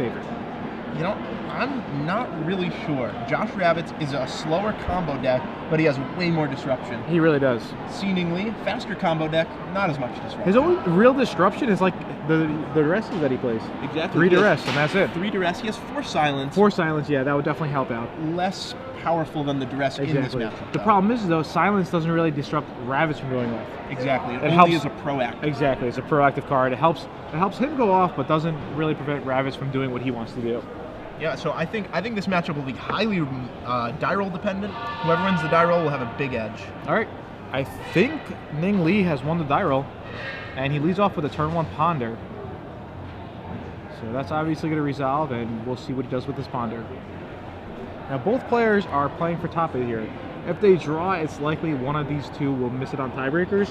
favorite? You know, I'm not really sure. Josh Ravitz is a slower combo deck, but he has way more disruption. He really does. Seemingly, faster combo deck, not as much disruption. His only real disruption is like the duresses that he plays. Exactly. 3 duress, and that's it. 3 duress. He has 4 silence. 4 silence, yeah, that would definitely help out. Less powerful than the duress in this matchup. The problem is, though, silence doesn't really disrupt Ravitz from going off. Exactly. It helps, only is a proactive. Exactly. It's a proactive card. It helps him go off, but doesn't really prevent Ravitz from doing what he wants to do. Yeah, so I think this matchup will be highly die roll dependent. Whoever wins the die roll will have a big edge. All right. I think Ning Lee has won the die roll, and he leads off with a turn 1 ponder. So that's obviously going to resolve, and we'll see what he does with this ponder. Now, both players are playing for top 8 here. If they draw, it's likely one of these two will miss it on tiebreakers.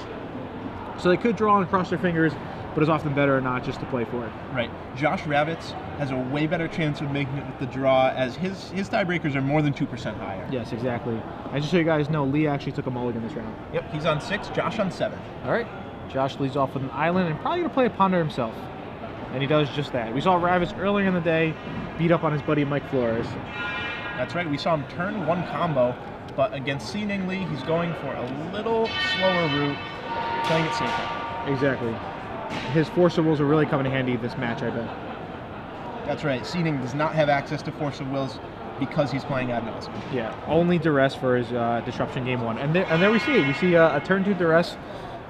So they could draw and cross their fingers, but it's often better not just to play for it. Right. Josh Ravitz has a way better chance of making it with the draw, as his tiebreakers are more than 2% higher. Yes, exactly. And just so you guys know, Lee actually took a mulligan this round. Yep, he's on 6, Josh on 7. All right. Josh leads off with an island and probably going to play a ponder himself. And he does just that. We saw Ravitz earlier in the day beat up on his buddy Mike Flores. That's right. We saw him turn 1 combo, but against Ning Lee, he's going for a little slower route, playing it safer. Exactly. His Force of Wills will really come in handy this match, I bet. That's right. Ning does not have access to Force of Wills because he's playing Ad Nauseam. Yeah, only duress for his disruption game 1. And there we see it. We see a turn 2 duress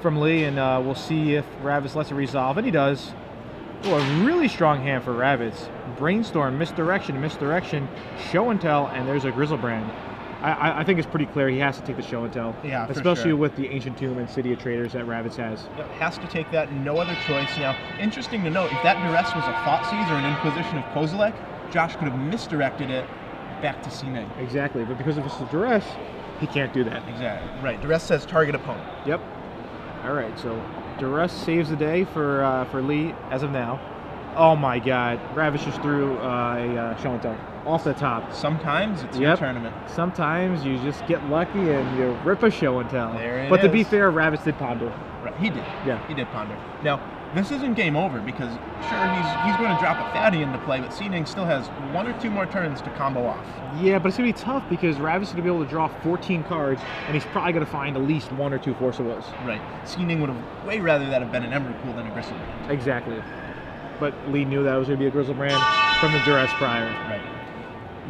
from Lee, and we'll see if Ravitz lets it resolve, and he does. Oh, a really strong hand for Ravitz. Brainstorm, misdirection, show and tell, and there's a Grizzlebrand. I think it's pretty clear he has to take the show and tell. Yeah, for especially sure. with the Ancient Tomb and City of Traders that Ravitz has. Yep, has to take that, no other choice. Now, interesting to note, if that duress was a Thoughtseize or an Inquisition of Kozilek, Josh could have misdirected it back to Ning. Exactly, but because of his duress, he can't do that. Exactly. Right. Duress says target opponent. Yep. All right, so duress saves the day for Lee as of now. Oh my God, Ravitz just threw a show and tell off the top. Sometimes it's your tournament. Sometimes you just get lucky and you rip a show and tell. There it is. But to be fair, Ravitz did ponder. Right, he did. Yeah, he did ponder. Now, this isn't game over because sure he's going to drop a fatty into play, but Ning still has 1 or 2 more turns to combo off. Yeah, but it's gonna be tough because Ravitz is gonna be able to draw 14 cards, and he's probably gonna find at least 1 or 2 Force of Wills. Right. Ning would have way rather that have been an Emerald Pool than a Grizzlebrand. Exactly. But Lee knew that it was going to be a Grizzlebrand from the duress prior. Right.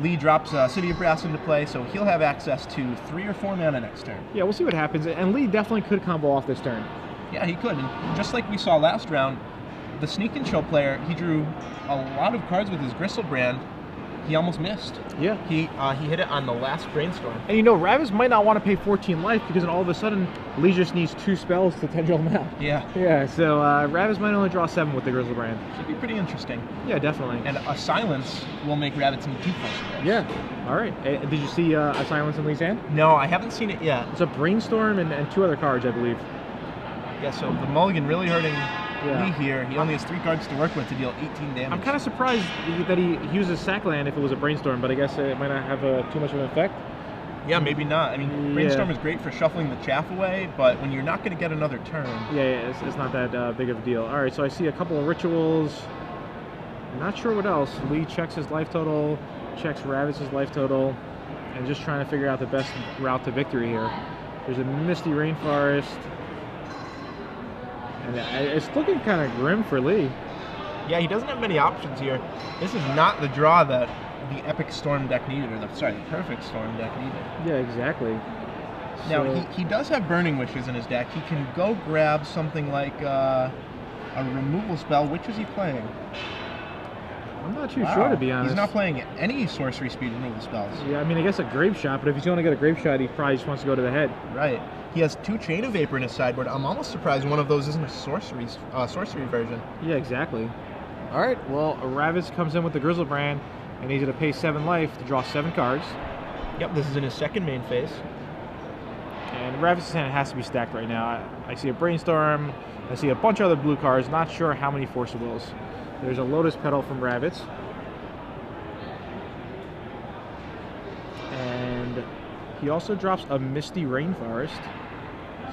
Lee drops City of Brass into play, so he'll have access to 3 or 4 mana next turn. Yeah, we'll see what happens. And Lee definitely could combo off this turn. Yeah, he could. And just like we saw last round, the Sneak and Show player, he drew a lot of cards with his Grizzlebrand. He almost missed. Yeah. He hit it on the last Brainstorm. And you know, Ravitz might not want to pay 14 life because then all of a sudden, Lee just needs 2 spells to tendril him out. Yeah. Yeah, so Ravitz might only draw 7 with the Grizzlebrand. Should be pretty interesting. Yeah, definitely. And a Silence will make Ravitz need 2 Force of Wills. Yeah. All right. Did you see a Silence in Lee's hand? No, I haven't seen it yet. It's a Brainstorm and 2 other cards, I believe. Yeah, so the mulligan really hurting Yeah. Lee here. He only has 3 cards to work with to deal 18 damage. I'm kind of surprised that he uses Sackland if it was a Brainstorm, but I guess it might not have too much of an effect. Yeah, maybe not. I mean, Brainstorm is great for shuffling the chaff away, but when you're not going to get another turn... Yeah, it's not that big of a deal. All right, so I see a couple of rituals. I'm not sure what else. Lee checks his life total, checks Ravitz's life total, and just trying to figure out the best route to victory here. There's a Misty Rainforest. And it's looking kind of grim for Lee. Yeah, he doesn't have many options here. This is not the draw that the Epic Storm deck needed, or the Perfect Storm deck needed. Yeah, exactly. Now, he does have Burning Wishes in his deck. He can go grab something like a removal spell. Which is he playing? I'm not too sure, to be honest. He's not playing any sorcery speed removal spells. Yeah, I mean, I guess a Grape Shot, but if he's going to get a Grape Shot, he probably just wants to go to the head. Right. He has 2 Chain of Vapor in his sideboard. I'm almost surprised one of those isn't a sorcery version. Yeah, exactly. All right, well, Ravitz comes in with the Grizzlebrand, and he's going to pay 7 life to draw 7 cards. Yep, this is in his second main phase. And Ravitz's hand has to be stacked right now. I see a Brainstorm. I see a bunch of other blue cards. Not sure how many Force of Wills. There's a Lotus Petal from Ravitz. And he also drops a Misty Rainforest.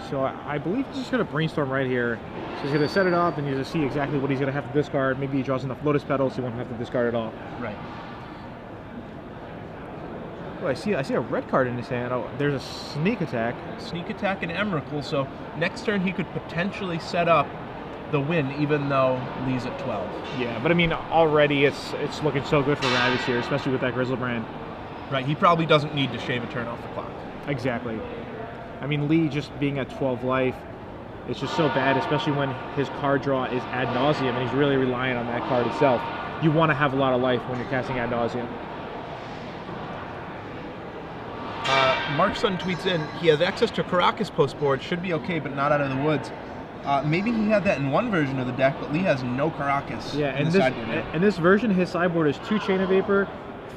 So I believe he's just going to brainstorm right here. So he's going to set it up, and he's going to see exactly what he's going to have to discard. Maybe he draws enough Lotus Petals, so he won't have to discard at all. Right. Oh, I see a red card in his hand. Oh, there's a sneak attack. Sneak attack and Emrakul, so next turn he could potentially set up the win, even though Lee's at 12. Yeah, but I mean, already it's looking so good for Ravitz here, especially with that Grizzlebrand. Right, he probably doesn't need to shave a turn off the clock. Exactly. I mean, Lee just being at 12 life, it's just so bad, especially when his card draw is ad nauseum and he's really relying on that card itself. You want to have a lot of life when you're casting ad nauseum. Mark's son tweets in, he has access to Karakas post board, should be okay, but not out of the woods. Maybe he had that in one version of the deck, but Lee has no Karakas in the sideboard. In this version, his sideboard is 2 Chain of Vapor,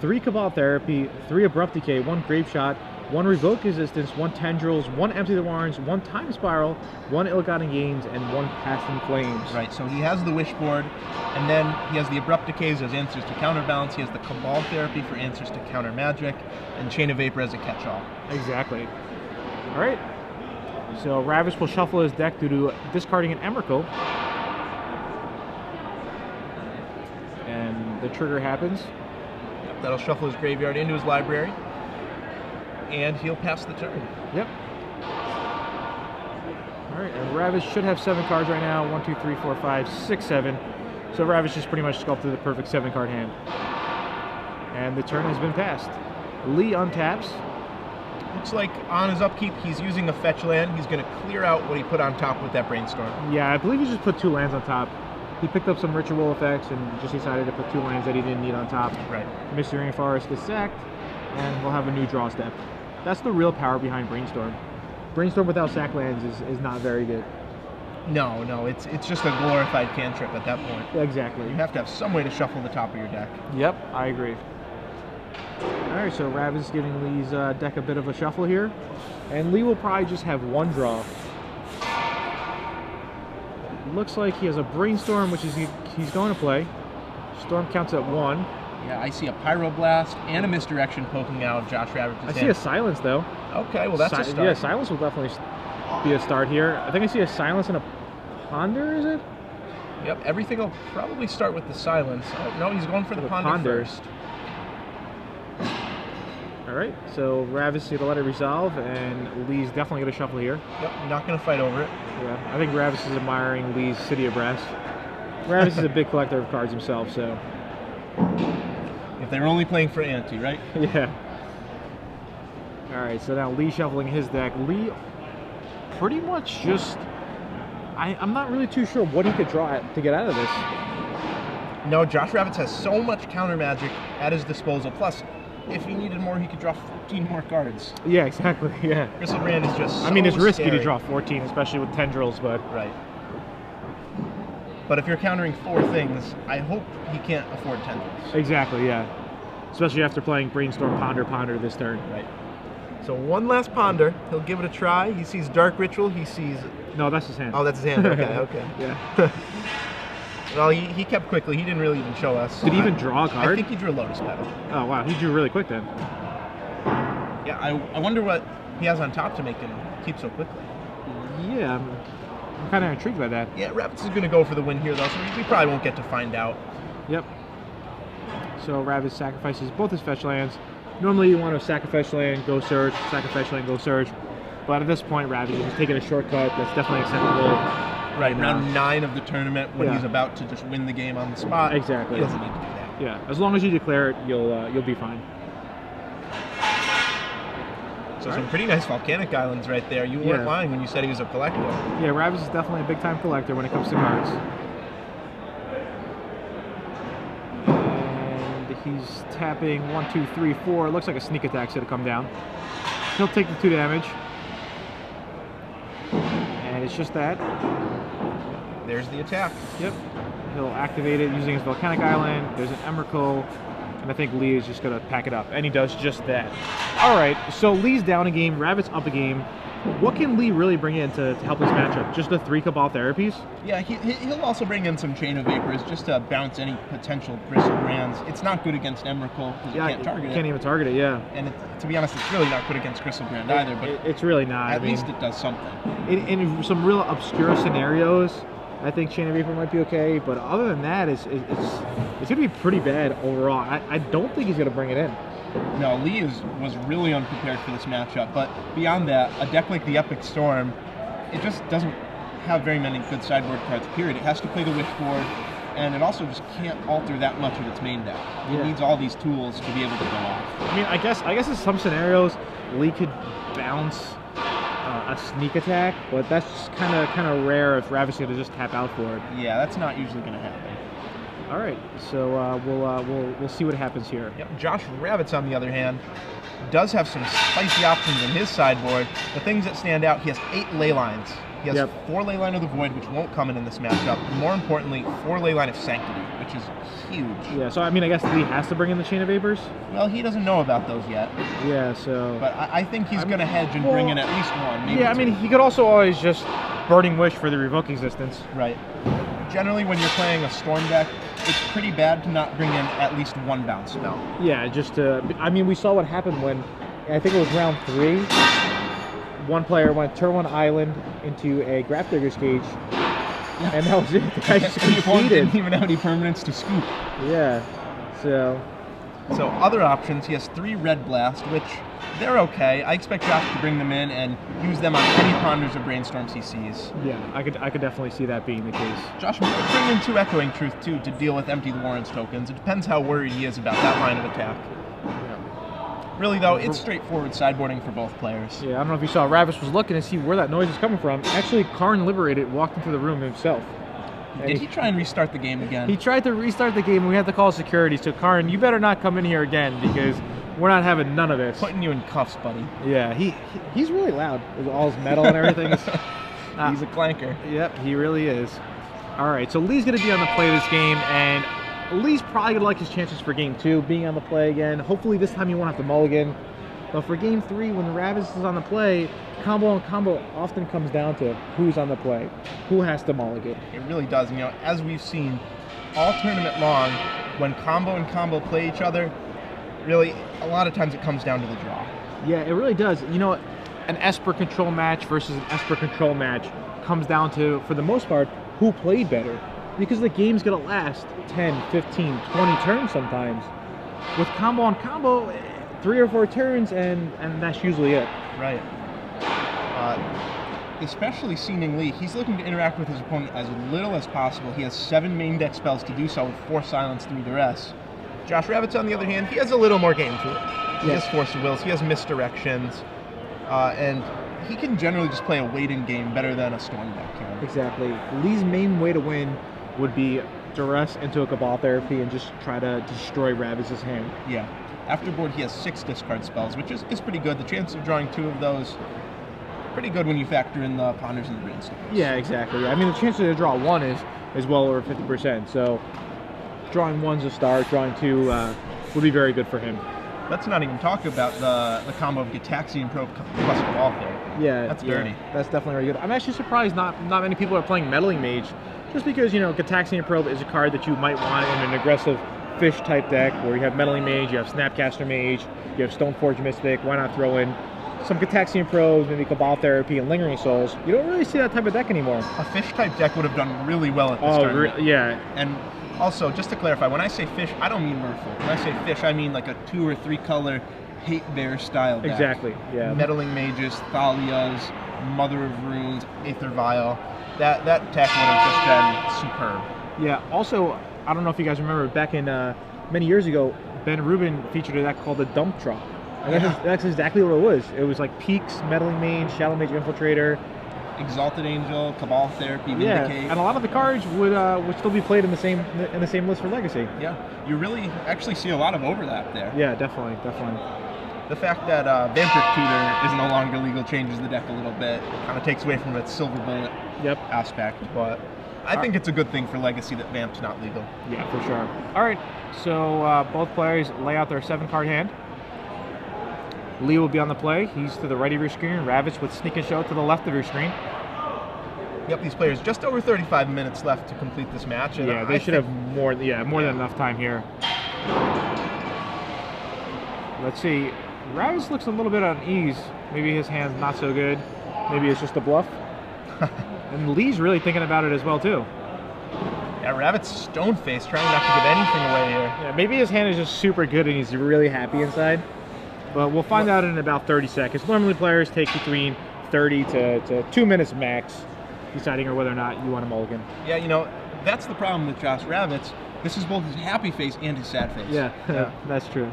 3 Cabal Therapy, 3 Abrupt Decay, 1 Grave Shot, 1 Revoke Resistance, 1 Tendrils, 1 Empty the Warrens, 1 Time Spiral, 1 Ill-Gotten Gains, and 1 Past in Flames. Right, so he has the Wish board, and then he has the Abrupt Decays as answers to Counterbalance, he has the Cabal Therapy for answers to Counter Magic, and Chain of Vapor as a catch-all. Exactly. All right. So Ravitz will shuffle his deck due to discarding an Emrakul. And the trigger happens. Yep, that'll shuffle his graveyard into his library. And he'll pass the turn. Yep. All right, and Ravitz should have 7 cards right now. 1, 2, 3, 4, 5, 6, 7. So Ravitz just pretty much sculpted the perfect 7-card hand. And the turn has been passed. Lee untaps. Looks like on his upkeep, he's using a fetch land. He's going to clear out what he put on top with that brainstorm. Yeah, I believe he just put 2 lands on top. He picked up some ritual effects and just decided to put 2 lands that he didn't need on top. Right. Mystery Rainforest is sacked, and we'll have a new draw step. That's the real power behind Brainstorm. Brainstorm without sack lands is not very good. No, it's just a glorified cantrip at that point. Exactly. You have to have some way to shuffle the top of your deck. Yep, I agree. Alright, so Ravitz is giving Lee's deck a bit of a shuffle here. And Lee will probably just have 1 draw. Looks like he has a Brainstorm, which is he's going to play. Storm counts at 1. Yeah, I see a Pyroblast and a Misdirection poking out of Josh Ravitz's hand. I see a Silence, though. Okay, well that's a start. Yeah, Silence will definitely be a start here. I think I see a Silence and a Ponder, is it? Yep, everything will probably start with the Silence. Oh, no, he's going for the Ponder first. Alright, so Ravitz is going to let it resolve, and Lee's definitely going to shuffle here. Yep, not going to fight over it. Yeah, I think Ravitz is admiring Lee's City of Brass. Ravitz is a big collector of cards himself, so... If they're only playing for ante, right? Yeah. Alright, so now Lee shuffling his deck. Lee pretty much just... I'm not really too sure what he could draw to get out of this. No, Josh Ravitz has so much counter magic at his disposal. Plus, if he needed more, he could draw 14 more cards. Yeah, exactly, yeah. Grizzlebrand is just so I mean, it's risky scary to draw 14, especially with Tendrils, but... Right. But if you're countering 4 things, I hope he can't afford Tendrils. Exactly, yeah. Especially after playing Brainstorm, Ponder this turn. Right. So 1 last Ponder. He'll give it a try. He sees Dark Ritual. He sees... No, that's his hand. Oh, that's his hand. Okay, okay. Yeah. Well, he kept quickly. He didn't really even show us. Did he even draw a card? I think he drew a Lotus Petal. Oh, wow. He drew really quick then. Yeah, I wonder what he has on top to make him keep so quickly. Yeah, I'm kind of intrigued by that. Yeah, Ravitz is going to go for the win here, though, so we probably won't get to find out. Yep. So Ravitz sacrifices both his fetch lands. Normally you want to sacrifice land, go search, sacrifice land, go search. But at this point, Ravitz is taking a shortcut. That's definitely acceptable. Right, round 9 of the tournament, when he's about to just win the game on the spot. Exactly. He doesn't need to do that. Yeah, as long as you declare it, you'll be fine. So some pretty nice volcanic islands right there. You weren't lying when you said he was a collector. Yeah, Ravitz is definitely a big-time collector when it comes to cards. And he's tapping 1, 2, 3, 4. It looks like a sneak attack's going to come down. He'll take the 2 damage. And it's just that. There's the attack. Yep. He'll activate it using his volcanic island. There's an Emrakul. And I think Lee is just going to pack it up. And he does just that. All right, so Lee's down a game, Ravitz up a game. What can Lee really bring in to help this matchup? Just the 3 Cabal therapies? Yeah, he'll also bring in some Chain of Vapors just to bounce any potential Bristle Brands. It's not good against Emrakul because you can't target it. Can't even target it, yeah. And to be honest, it's really not good against Crystal Brand either. But it's really not. At least it does something. In some real obscure scenarios, I think Chain of Vapor might be okay. But other than that, it's going to be pretty bad overall. I don't think he's going to bring it in. No, Lee was really unprepared for this matchup. But beyond that, a deck like the Epic Storm, it just doesn't have very many good sideboard cards, period. It has to play the Wishboard, and it also just can't alter that much of its main deck. It needs all these tools to be able to go off. I mean, I guess in some scenarios, Lee could bounce a sneak attack, but that's just kind of rare if Ravitz is going to just tap out for it. Yeah, that's not usually going to happen. All right, so we'll see what happens here. Yep. Josh Ravitz, on the other hand, does have some spicy options in his sideboard. The things that stand out, he has 8 ley lines. He has 4 Leyline of the Void, which won't come in this matchup. More importantly, 4 Leyline of Sanctity, which is huge. Yeah, so I mean, I guess Lee has to bring in the Chain of Vapors? Well, he doesn't know about those yet. Yeah, so... But I think he's going to hedge and bring in at least 1, maybe 2. I mean, he could also always just Burning Wish for the Revoke Existence. Right. Generally, when you're playing a Storm deck, it's pretty bad to not bring in at least 1 bounce spell. Yeah, just to... I mean, we saw what happened when, I think it was round 3, one player went turn 1 island into a Grafdigger's Cage, and that was it. The guy just conceded. Didn't even have any permanents to scoop. Yeah, so other options, he has 3 Red Blast, which they're okay. I expect Josh to bring them in and use them on any Ponders or Brainstorms he sees. Yeah, I could definitely see that being the case. Josh might bring in 2 Echoing Truth too to deal with Empty the Warrens tokens. It depends how worried he is about that line of attack. Really, though, it's straightforward sideboarding for both players. Yeah, I don't know if you saw, Ravitz was looking to see where that noise is coming from. Actually, Karn Liberated walked into the room himself. Did he try and restart the game again? He tried to restart the game, and we had to call security. So, Karn, you better not come in here again, because we're not having none of this. Putting you in cuffs, buddy. Yeah, he's really loud with all his metal and everything. He's a clanker. Yep, he really is. All right, so Lee's going to be on the play this game, and Lee's probably going to like his chances for game 2, being on the play again. Hopefully this time he won't have to mulligan. But for game 3, when the Ravitz is on the play, combo and combo often comes down to who's on the play, who has to mulligan. It really does. You know, as we've seen all tournament long, when combo and combo play each other, really, a lot of times it comes down to the draw. Yeah, it really does. You know, an Esper control match versus an Esper control match comes down to, for the most part, who played better. Because the game's going to last 10, 15, 20 turns sometimes. With combo on combo, 3 or 4 turns, and that's usually it. Right. Especially Ning Lee, he's looking to interact with his opponent as little as possible. He has 7 main deck spells to do so, with 4 silence, 3 duress. Josh Ravitz, on the other hand, he has a little more game to it. He has Force of Wills, he has misdirections, and he can generally just play a waiting game better than a Storm deck can. Exactly. Lee's main way to win would be duress into a Cabal Therapy and just try to destroy Ravitz's hand. Yeah. Afterboard, he has 6 discard spells, which is pretty good. The chance of drawing 2 of those, pretty good when you factor in the Ponders and the Brainstorms. Yeah, exactly. I mean, the chance to draw 1 is well over 50%. So drawing 1's a start. Drawing 2 would be very good for him. Let's not even talk about the combo of Gitaxian Probe plus Cabal Therapy. Yeah, that's dirty. That's definitely very good. I'm actually surprised not many people are playing Meddling Mage, just because, you know, Gitaxian Probe is a card that you might want in an aggressive fish type deck where you have Meddling Mage, you have Snapcaster Mage, you have Stoneforge Mystic. Why not throw in some Gitaxian Probes, maybe Cabal Therapy and Lingering Souls? You don't really see that type of deck anymore. A fish type deck would have done really well at this tournament. Yeah. And also, just to clarify, when I say fish, I don't mean Merfolk. When I say fish, I mean like a 2 or 3 color Hate Bear style deck. Exactly, yeah. Meddling Mages, Thalias, Mother of Runes, Aether Vial. That deck would have just been superb. Yeah, also, I don't know if you guys remember, back in many years ago, Ben Rubin featured a deck called the Dump Truck. And that's exactly what it was. It was like Peaks, Meddling Mage, Shallow Mage Infiltrator, Exalted Angel, Cabal Therapy, Vindicate. And a lot of the cards would still be played in the same list for Legacy. Yeah, you really actually see a lot of overlap there. Yeah, definitely. The fact that Vampiric Tutor is no longer legal changes the deck a little bit. Kind of takes away from its silver bullet aspect, but I think it's a good thing for Legacy that Vamp's not legal. Yeah, for sure. All right, so both players lay out their 7-card hand. Lee will be on the play. He's to the right of your screen. Ravitz with Sneak and Show to the left of your screen. Yep, these players just over 35 minutes left to complete this match. And Yeah, they should have more than enough time here. Let's see. Ravitz looks a little bit unease. Maybe his hand's not so good. Maybe it's just a bluff. And Lee's really thinking about it as well, too. Yeah, Ravitz stone-faced, trying not to give anything away here. Yeah, maybe his hand is just super good and he's really happy inside. But we'll find out in about 30 seconds. Normally players take between 30 to 2 minutes max, deciding whether or not you want a mulligan. Yeah, you know, that's the problem with Josh Ravitz. This is both his happy face and his sad face. Yeah, that's true.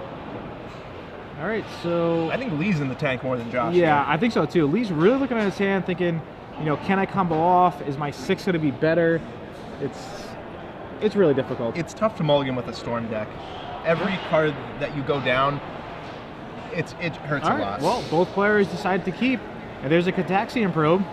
All right, so... I think Lee's in the tank more than Josh. Yeah, I think so too. Lee's really looking at his hand thinking, you know, can I combo off? Is my 6 going to be better? It's really difficult. It's tough to mulligan with a Storm deck. Every card that you go down, it hurts a lot. Well, both players decide to keep, and there's a Cataxian Probe.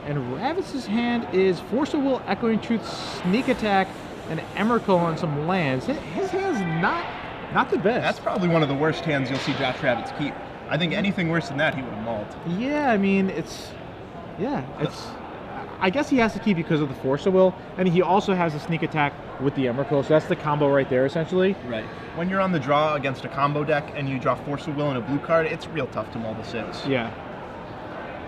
And Ravitz's hand is Force of Will, Echoing Truth, Sneak Attack, and Emrakul on some lands. His hand's not the best. That's probably one of the worst hands you'll see Josh Ravitz keep. I think anything worse than that, he would have mulled. Yeah, I mean, I guess he has to keep because of the Force of Will, and he also has a Sneak Attack with the Emrakul, so that's the combo right there, essentially. Right. When you're on the draw against a combo deck and you draw Force of Will and a blue card, it's real tough to mull the 6. Yeah.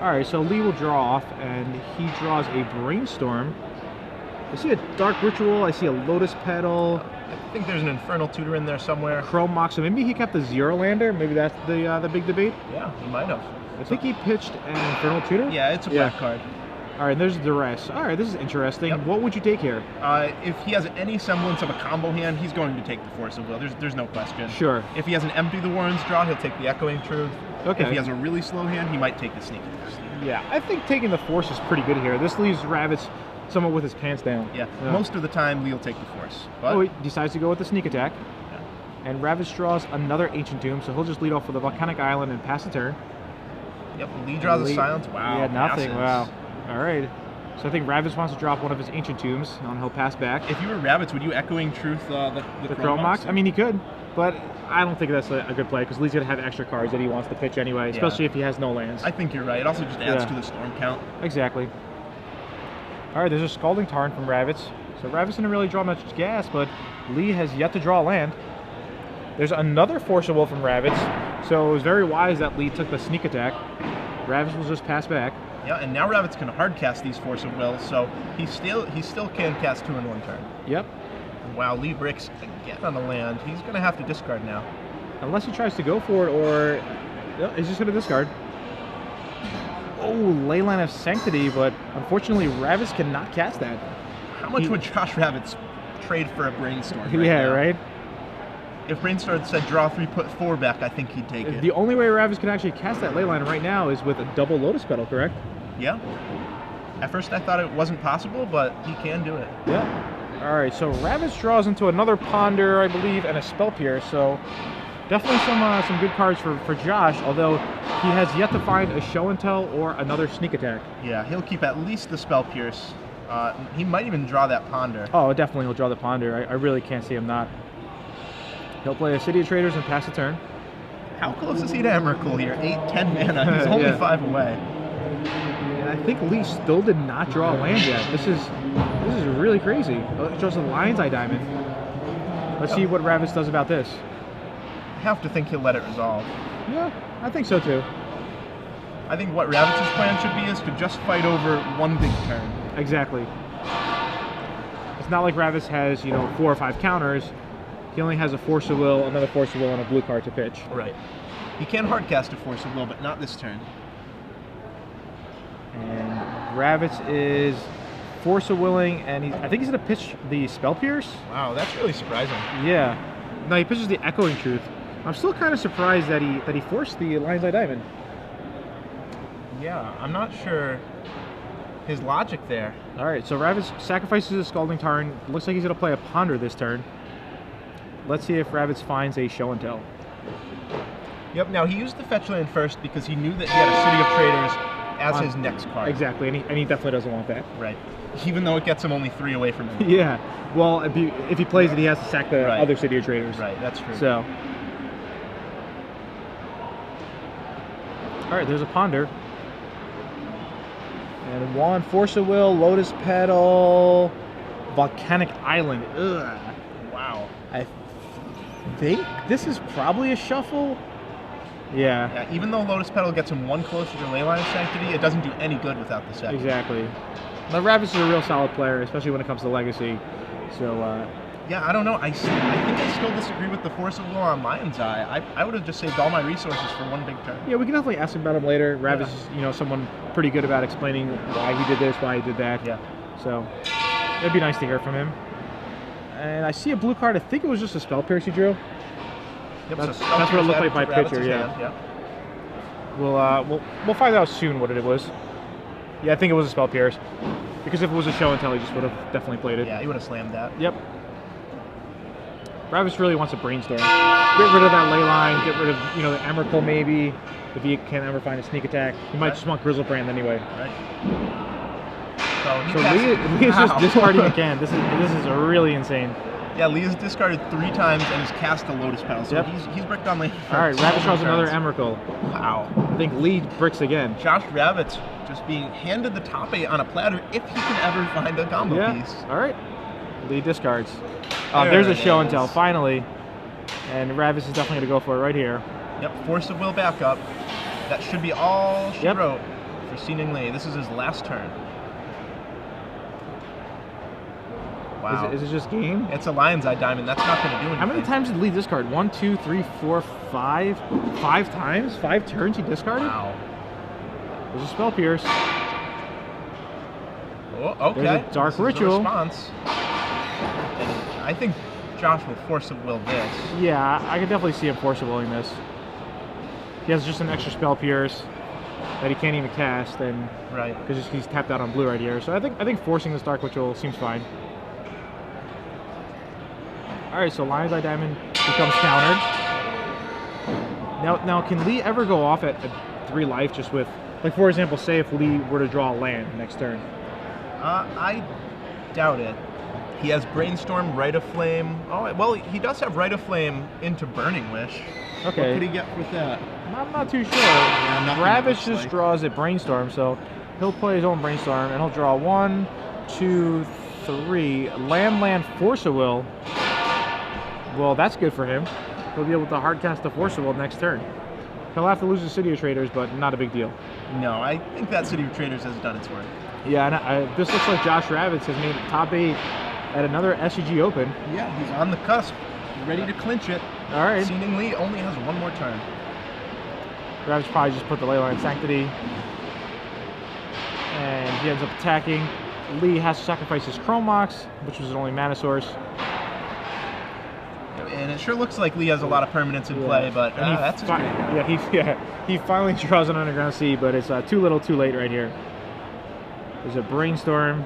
All right, so Lee will draw off, and he draws a Brainstorm. I see a Dark Ritual. I see a Lotus Petal. I think there's an Infernal Tutor in there somewhere. Chrome Mox. So maybe he kept the Zero Lander. Maybe that's the big debate. Yeah, he might have. I think he pitched an Infernal Tutor. Yeah, it's a black card. All right, there's Duress. All right, this is interesting. Yep. What would you take here? If he has any semblance of a combo hand, he's going to take the Force of Will. There's no question. Sure. If he has an Empty the Warrens draw, he'll take the Echoing Truth. Okay. If he has a really slow hand, he might take the Sneak Attack. Yeah, I think taking the Force is pretty good here. This leaves Ravitz somewhat with his pants down. Yeah, most of the time Lee will take the Force. But he decides to go with the Sneak Attack. Yeah. And Ravitz draws another Ancient Tomb, so he'll just lead off with a Volcanic Island and pass the turn. Yep, Lee draws a Silence. Wow. Yeah, nothing. Masses. Wow. All right. So I think Ravitz wants to drop one of his Ancient Tombs, and he'll pass back. If you were Ravitz, would you Echoing Truth the Chrome Mox? I mean, he could, but I don't think that's a good play because Lee's going to have extra cards that he wants to pitch anyway, especially if he has no lands. I think you're right. It also just adds to the Storm count. Exactly. All right, there's a Scalding Tarn from Ravitz. So Ravitz didn't really draw much gas, but Lee has yet to draw a land. There's another Force of Will from Ravitz, so it was very wise that Lee took the Sneak Attack. Ravitz will just pass back. Yeah, and now Ravitz can hard cast these Force of Wills, so he still can cast 2 in 1 turn. Yep. Wow, Lee bricks again on the land. He's going to have to discard now. Unless he tries to go for it, or he's just going to discard. Oh, Leyline of Sanctity, but unfortunately Ravitz cannot cast that. How much would Josh Ravitz trade for a Brainstorm right Yeah, now? right? If Brainstorm said draw 3, put 4 back, I think he'd take it. The only way Ravitz can actually cast that Leyline right now is with a double Lotus Petal, correct? Yeah. At first I thought it wasn't possible, but he can do it. Yeah. All right, so Ravitz draws into another Ponder, I believe, and a Spell Pierce, so definitely some good cards for Josh, although he has yet to find a Show and Tell or another Sneak Attack. Yeah, he'll keep at least the Spell Pierce. He might even draw that Ponder. Oh, definitely he'll draw the Ponder. I really can't see him not. He'll play a City of Traders and pass the turn. How close is he to Emrakul here? 8-10 mana. He's only 5 away. And I think Lee still did not draw a land yet. This is really crazy. Oh, he draws a Lion's Eye Diamond. Let's see what Ravitz does about this. I have to think he'll let it resolve. Yeah, I think so too. I think what Ravitz's plan should be is to just fight over 1 big turn. Exactly. It's not like Ravitz has, 4 or 5 counters. He only has a Force of Will, another Force of Will, and a blue card to pitch. Right. He can hardcast a Force of Will, but not this turn. And Ravitz is Force of Willing, and I think he's going to pitch the Spell Pierce. Wow, that's really surprising. Yeah. No, he pitches the Echoing Truth. I'm still kind of surprised that he forced the Lion's Eye Diamond. Yeah, I'm not sure his logic there. All right, so Ravitz sacrifices his Scalding Tarn. Looks like he's going to play a Ponder this turn. Let's see if Ravitz finds a Show and Tell. Yep, now he used the fetch land first because he knew that he had a City of Traders as his next card. Exactly, and he definitely doesn't want that. Right. Even though it gets him only 3 away from him. Yeah. Well, if he plays it, he has to sack the other City of Traders. Right, that's true. So. All right, there's a ponder. And one Force of Will, Lotus Petal, Volcanic Island. Ugh. Wow. I think this is probably a shuffle. Yeah. Yeah, even though Lotus Petal gets him one closer to Leyline of Sanctity, it doesn't do any good without the second. Exactly. Now, Ravitz is a real solid player, especially when it comes to Legacy. So, yeah, I don't know. I think I still disagree with the Force of Will on Lion's Eye. I would have just saved all my resources for one big turn. yeah, we can definitely ask him about him later. Ravitz is, someone pretty good about explaining why he did this, why he did that. Yeah. So, it'd be nice to hear from him. And I see a blue card. I think it was just a Spell Pierce he drew. Yep, That's so what it looked like by Ravitz's picture, yeah. hand, We'll find out soon what it was. Yeah, I think it was a Spell Pierce. Because if it was a Show and Tell, he just would have definitely played it. Yeah, he would have slammed that. Yep. Ravitz really wants a Brainstorm. Get rid of that ley line, get rid of, the Emrakul maybe, if he can ever find a sneak attack. He might just want Grizzlebrand anyway. Right. So Lee is just discarding again. This is really insane. Yeah, Lee has discarded 3 times and has cast a Lotus Petal, so he's bricked on lane. All right, Ravitz draws another Emrakul. Wow. I think Lee bricks again. Josh Ravitz just being handed the top 8 on a platter if he can ever find a combo piece. All right. Lee discards. There's a Show and Tell, finally. And Ravitz is definitely going to go for it right here. Yep, Force of Will backup. That should be all she wrote for Ning. This is his last turn. Wow. Is it just game? It's a Lion's Eye Diamond. That's not going to do anything. How many times did Lee discard? 1, 2, 3, 4, 5? 5 times? 5 turns he discarded? Wow. There's a Spell Pierce. Oh, okay. There's a Dark Ritual. Response. I think Josh will Force of Will this. Yeah, I can definitely see him Force of Willing this. He has just an extra Spell Pierce that he can't even cast, and because he's tapped out on blue right here. So I think forcing this Dark Ritual seems fine. All right, so Lion's Eye Diamond becomes countered. Now can Lee ever go off at 3 life just with, like, for example, say if Lee were to draw a land next turn? I doubt it. He has Brainstorm, Rite of Flame. Oh, well, he does have Rite of Flame into Burning Wish. Okay. What could he get with that? I'm not too sure. Yeah, Ravitz just draws a Brainstorm, so he'll play his own Brainstorm, and he'll draw 1, 2, 3. Land, Force of Will. Well, that's good for him. He'll be able to hardcast the Force of Will next turn. He'll have to lose the City of Traders, but not a big deal. No, I think that City of Traders has done its work. Yeah, and this looks like Josh Ravitz has made top 8 at another SCG Open. Yeah, he's on the cusp. He's ready to clinch it. All right. Ning only has 1 more turn. Ravitz probably just put the Leyline of Sanctity. And he ends up attacking. Lee has to sacrifice his Chrome Mox, which was his only mana source. And it sure looks like Lee has a lot of permanents in play, but that's his he finally draws an Underground Sea, but it's too little, too late right here. There's a Brainstorm.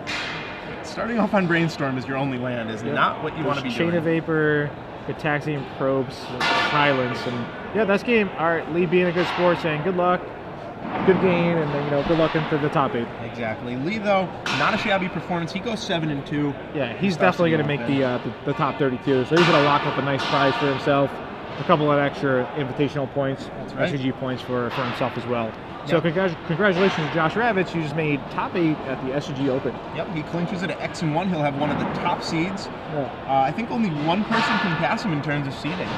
Starting off on Brainstorm as your only land is not what you want to be doing. Chain of Vapor, Ataxian Probes, Silence, and yeah, that's game. All right, Lee being a good sport, saying good luck, good game, and then, good luck into the top 8. Exactly. Lee, though, not a shabby performance. He goes 7-2. Yeah, he's definitely going to make the top 32. So he's going to lock up a nice prize for himself, a couple of extra invitational points, SCG points for himself as well. So congratulations to Josh Ravitz, who just made top 8 at the SCG Open. Yep, he clinches it at X and 1. He'll have one of the top seeds. I think only one person can pass him in terms of seeding.